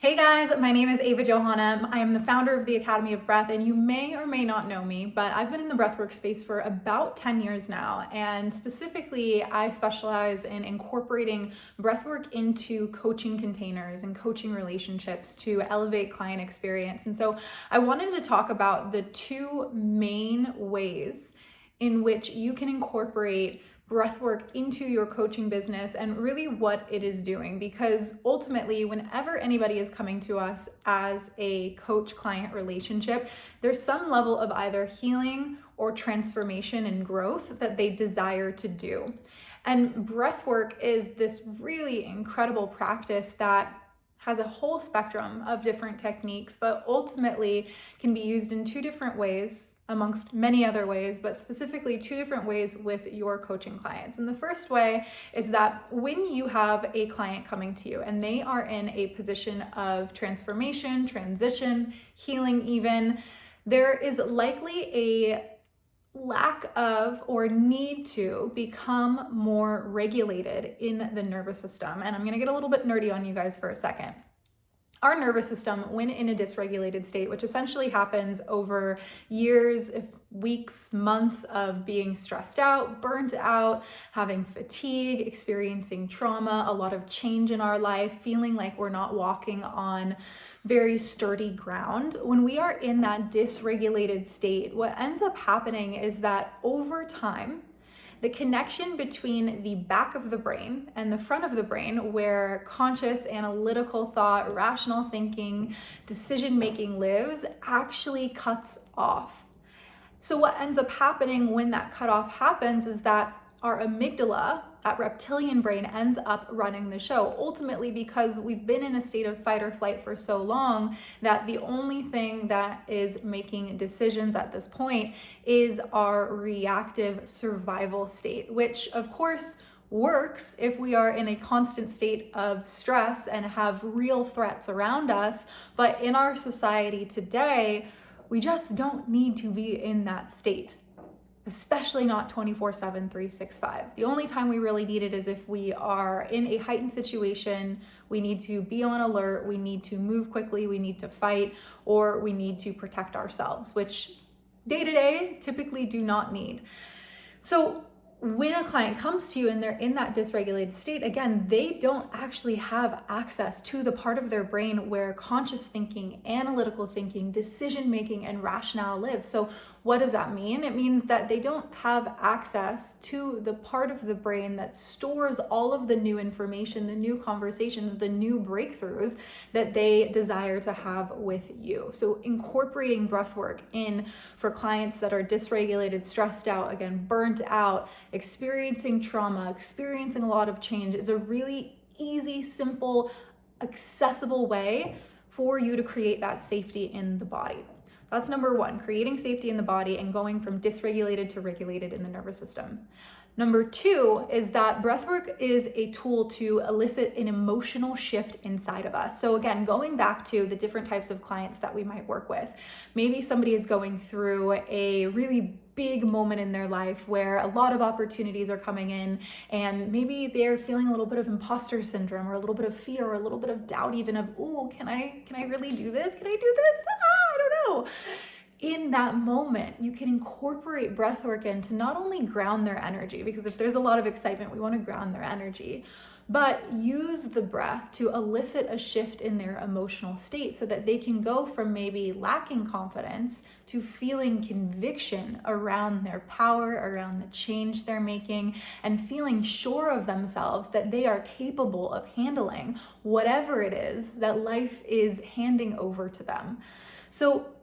Hey guys, my name is Ava Johanna. I am the founder of the Academy of Breath, and you may or may not know me, but I've been in the breathwork space for about 10 years now. And specifically, I specialize in incorporating breathwork into coaching containers and coaching relationships to elevate client experience. And so I wanted to talk about the two main ways in which you can incorporate breathwork into your coaching business and really what it is doing. Because ultimately, whenever anybody is coming to us as a coach-client relationship, there's some level of either healing or transformation and growth that they desire to do. And breathwork is this really incredible practice that has a whole spectrum of different techniques, but ultimately can be used in two different ways amongst many other ways, but specifically two different ways with your coaching clients. And the first way is that when you have a client coming to you and they are in a position of transformation, transition, healing even, there is likely a lack of or need to become more regulated in the nervous system. And I'm going to get a little bit nerdy on you guys for a second. Our nervous system, when in a dysregulated state, which essentially happens over years, weeks, months of being stressed out, burnt out, having fatigue, experiencing trauma, a lot of change in our life, feeling like we're not walking on very sturdy ground. When we are in that dysregulated state, what ends up happening is that over time, the connection between the back of the brain and the front of the brain, where conscious analytical thought, rational thinking, decision-making lives, actually cuts off. So what ends up happening when that cutoff happens is that our amygdala, that reptilian brain, ends up running the show, ultimately because we've been in a state of fight or flight for so long that the only thing that is making decisions at this point is our reactive survival state, which of course works if we are in a constant state of stress and have real threats around us. But in our society today, we just don't need to be in that state, especially not 24/7, 365. The only time we really need it is if we are in a heightened situation, we need to be on alert, we need to move quickly, we need to fight, or we need to protect ourselves, which day to day typically do not need. So when a client comes to you and they're in that dysregulated state, again, they don't actually have access to the part of their brain where conscious thinking, analytical thinking, decision-making, and rationale live. So what does that mean? It means that they don't have access to the part of the brain that stores all of the new information, the new conversations, the new breakthroughs that they desire to have with you. So incorporating breathwork in for clients that are dysregulated, stressed out, again, burnt out, experiencing trauma, experiencing a lot of change is a really easy, simple, accessible way for you to create that safety in the body. That's number one, creating safety in the body and going from dysregulated to regulated in the nervous system. Number two is that breathwork is a tool to elicit an emotional shift inside of us. So again, going back to the different types of clients that we might work with, maybe somebody is going through a really big moment in their life where a lot of opportunities are coming in, and maybe they're feeling a little bit of imposter syndrome or a little bit of fear or a little bit of doubt even of, ooh, can I really do this? Can I do this? I don't know. In that moment, you can incorporate breathwork in to not only ground their energy, because if there's a lot of excitement, we want to ground their energy, but use the breath to elicit a shift in their emotional state so that they can go from maybe lacking confidence to feeling conviction around their power, around the change they're making, and feeling sure of themselves that they are capable of handling whatever it is that life is handing over to them. So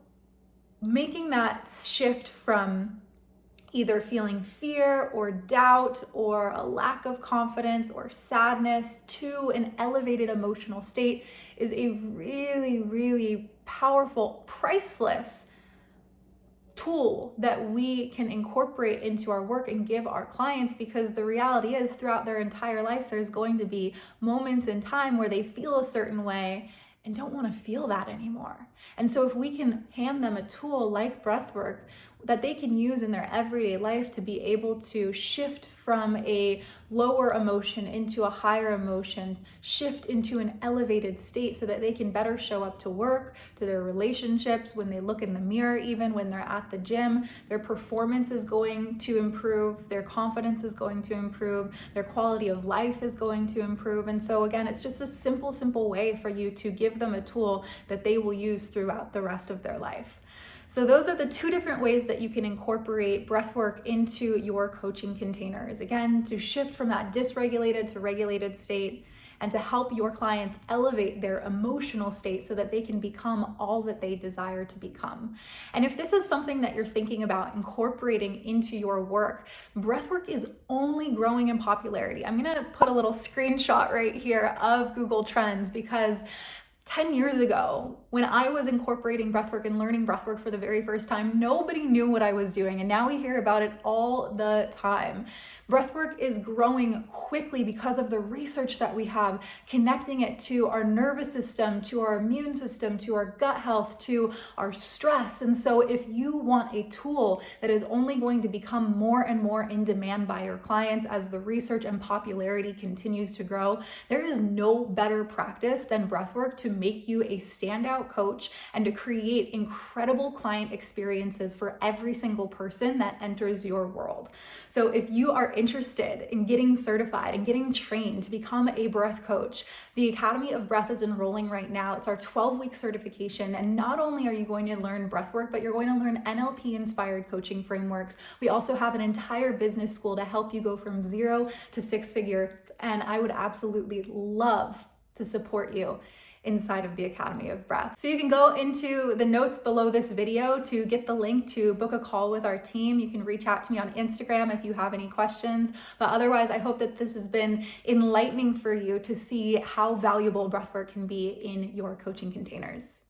making that shift from either feeling fear or doubt or a lack of confidence or sadness to an elevated emotional state is a really, really powerful, priceless tool that we can incorporate into our work and give our clients, because the reality is throughout their entire life, there's going to be moments in time where they feel a certain way and don't want to feel that anymore. And so if we can hand them a tool like breathwork that they can use in their everyday life to be able to shift from a lower emotion into a higher emotion, shift into an elevated state so that they can better show up to work, to their relationships, when they look in the mirror, even when they're at the gym. Their performance is going to improve, their confidence is going to improve, their quality of life is going to improve. And so again, it's just a simple way for you to give them a tool that they will use throughout the rest of their life. So those are the two different ways that you can incorporate breathwork into your coaching containers. Again, to shift from that dysregulated to regulated state, and to help your clients elevate their emotional state so that they can become all that they desire to become. And if this is something that you're thinking about incorporating into your work, breathwork is only growing in popularity. I'm gonna put a little screenshot right here of Google Trends, because 10 years ago, when I was incorporating breathwork and learning breathwork for the very first time, nobody knew what I was doing, and now we hear about it all the time. Breathwork is growing quickly because of the research that we have, connecting it to our nervous system, to our immune system, to our gut health, to our stress. And so if you want a tool that is only going to become more and more in demand by your clients as the research and popularity continues to grow, there is no better practice than breathwork to make you a standout coach and to create incredible client experiences for every single person that enters your world. So if you are interested in getting certified and getting trained to become a breath coach, the Academy of Breath is enrolling right now. It's our 12-week certification. And not only are you going to learn breathwork, but you're going to learn NLP-inspired coaching frameworks. We also have an entire business school to help you go from 0 to 6 figures. And I would absolutely love to support you inside of the Academy of Breath. So you can go into the notes below this video to get the link to book a call with our team. You can reach out to me on Instagram if you have any questions. But otherwise, I hope that this has been enlightening for you to see how valuable breathwork can be in your coaching containers.